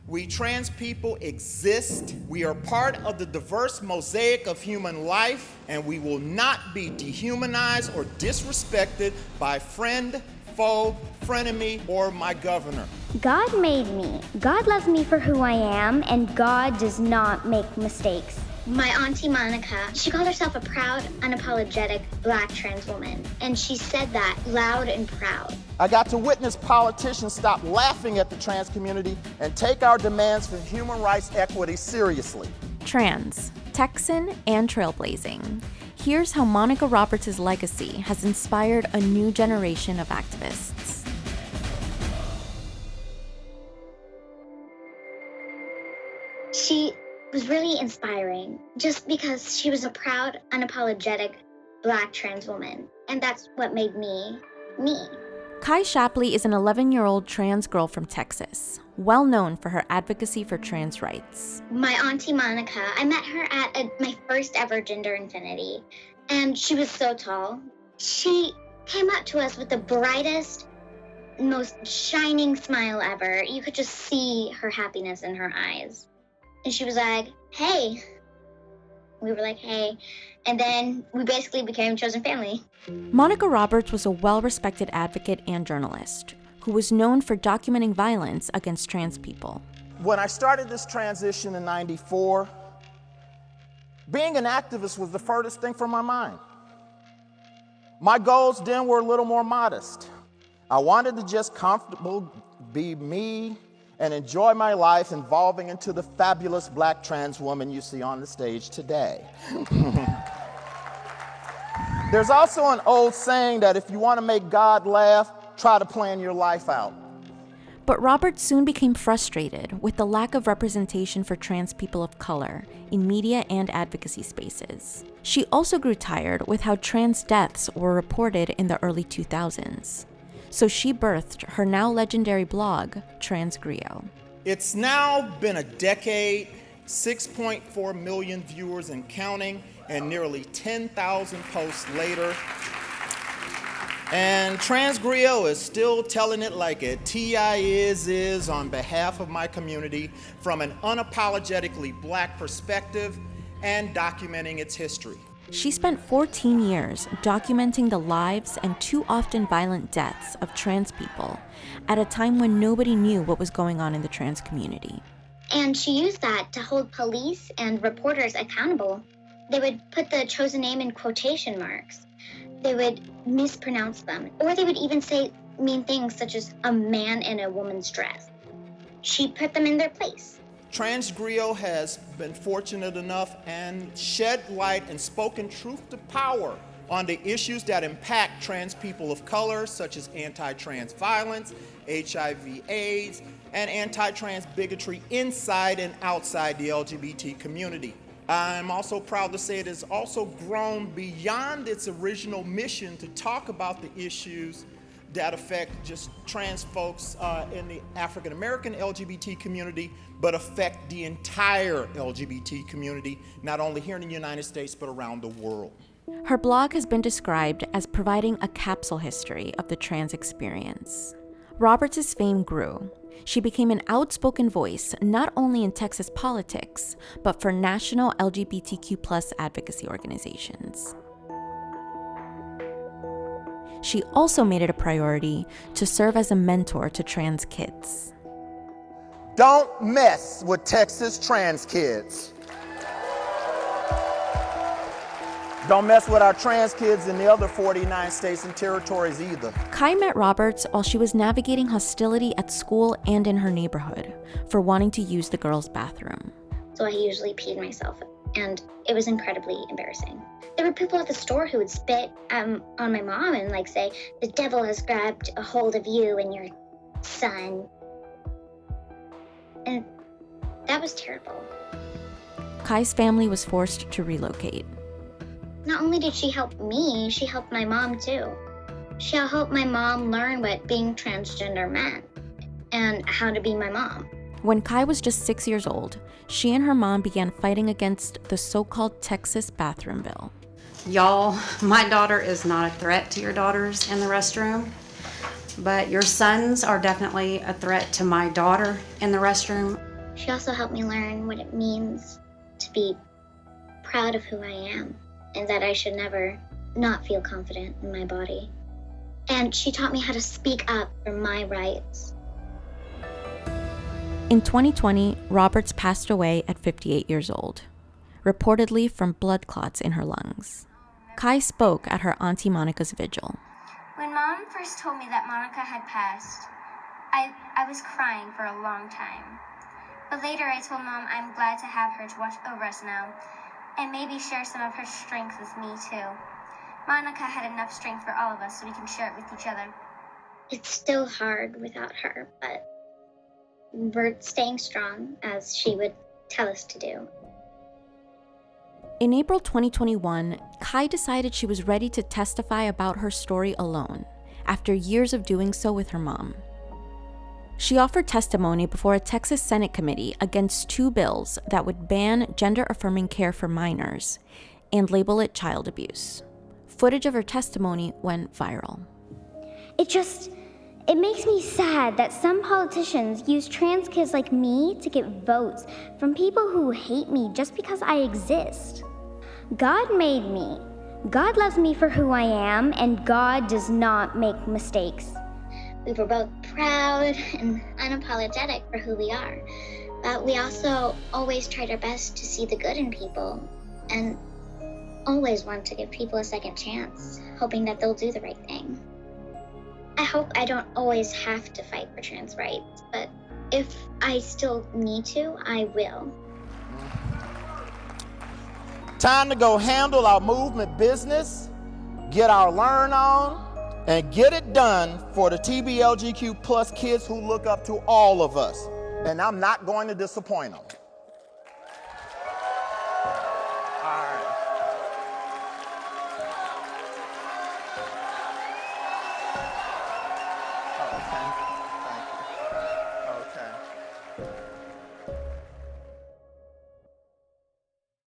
We trans people exist. We are part of the diverse mosaic of human life, and we will not be dehumanized or disrespected by friend, foe, frenemy, or my governor. God made me. God loves me for who I am, and God does not make mistakes. My auntie Monica, she called herself a proud, unapologetic black trans woman, and she said that loud and proud. I got to witness politicians stop laughing at the trans community and take our demands for human rights equity seriously. Trans, Texan, and trailblazing. Here's how Monica Roberts' legacy has inspired a new generation of activists. She was really inspiring just because she was a proud, unapologetic black trans woman, and that's what made me, me. Kai Shappley is an 11-year-old trans girl from Texas, well known for her advocacy for trans rights. My auntie Monica, I met her at my first ever gender infinity, and she was so tall. She came up to us with the brightest, most shining smile ever. You could just see her happiness in her eyes. And she was like, hey. We were like, hey. And then we basically became chosen family. Monica Roberts was a well-respected advocate and journalist who was known for documenting violence against trans people. When I started this transition in '94, being an activist was the furthest thing from my mind. My goals then were a little more modest. I wanted to just comfortable be me and enjoy my life evolving into the fabulous black trans woman you see on the stage today. There's also an old saying that if you want to make God laugh, try to plan your life out. But Roberts soon became frustrated with the lack of representation for trans people of color in media and advocacy spaces. She also grew tired with how trans deaths were reported in the early 2000s. So she birthed her now legendary blog, Transgrio. It's now been a decade, 6.4 million viewers and counting, and nearly 10,000 posts later. And Transgrio is still telling it like it TI is on behalf of my community from an unapologetically black perspective and documenting its history. She spent 14 years documenting the lives and too often violent deaths of trans people at a time when nobody knew what was going on in the trans community. And she used that to hold police and reporters accountable. They would put the chosen name in quotation marks. They would mispronounce them, or they would even say mean things such as a man in a woman's dress. She put them in their place. Transgrio has been fortunate enough and shed light and spoken truth to power on the issues that impact trans people of color, such as anti-trans violence, HIV/AIDS, and anti-trans bigotry inside and outside the LGBT community. I'm also proud to say it has also grown beyond its original mission to talk about the issues that affect just trans folks in the African American LGBT community, but affect the entire LGBT community, not only here in the United States, but around the world. Her blog has been described as providing a capsule history of the trans experience. Roberts' fame grew. She became an outspoken voice not only in Texas politics, but for national LGBTQ+ advocacy organizations. She also made it a priority to serve as a mentor to trans kids. Don't mess with Texas trans kids. Don't mess with our trans kids in the other 49 states and territories either. Kai met Roberts while she was navigating hostility at school and in her neighborhood for wanting to use the girls' bathroom. So I usually peed myself, and it was incredibly embarrassing. There were people at the store who would spit on my mom and say, the devil has grabbed a hold of you and your son. And that was terrible. Kai's family was forced to relocate. Not only did she help me, she helped my mom too. She helped my mom learn what being transgender meant and how to be my mom. When Kai was just 6 years old, she and her mom began fighting against the so-called Texas bathroom bill. Y'all, my daughter is not a threat to your daughters in the restroom, but your sons are definitely a threat to my daughter in the restroom. She also helped me learn what it means to be proud of who I am and that I should never not feel confident in my body. And she taught me how to speak up for my rights. In 2020, Roberts passed away at 58 years old, reportedly from blood clots in her lungs. Kai spoke at her Auntie Monica's vigil. When Mom first told me that Monica had passed, I was crying for a long time. But later I told Mom I'm glad to have her to watch over us now, and maybe share some of her strength with me too. Monica had enough strength for all of us so we can share it with each other. It's still hard without her, but we're staying strong, as she would tell us to do. In April 2021, Kai decided she was ready to testify about her story alone, after years of doing so with her mom. She offered testimony before a Texas Senate committee against 2 bills that would ban gender-affirming care for minors and label it child abuse. Footage of her testimony went viral. It makes me sad that some politicians use trans kids like me to get votes from people who hate me just because I exist. God made me. God loves me for who I am, and God does not make mistakes. We were both proud and unapologetic for who we are, but we also always tried our best to see the good in people and always want to give people a second chance, hoping that they'll do the right thing. I hope I don't always have to fight for trans rights, but if I still need to, I will. Time to go handle our movement business, get our learn on, and get it done for the TBLGQ plus kids who look up to all of us. And I'm not going to disappoint them. All right. Okay.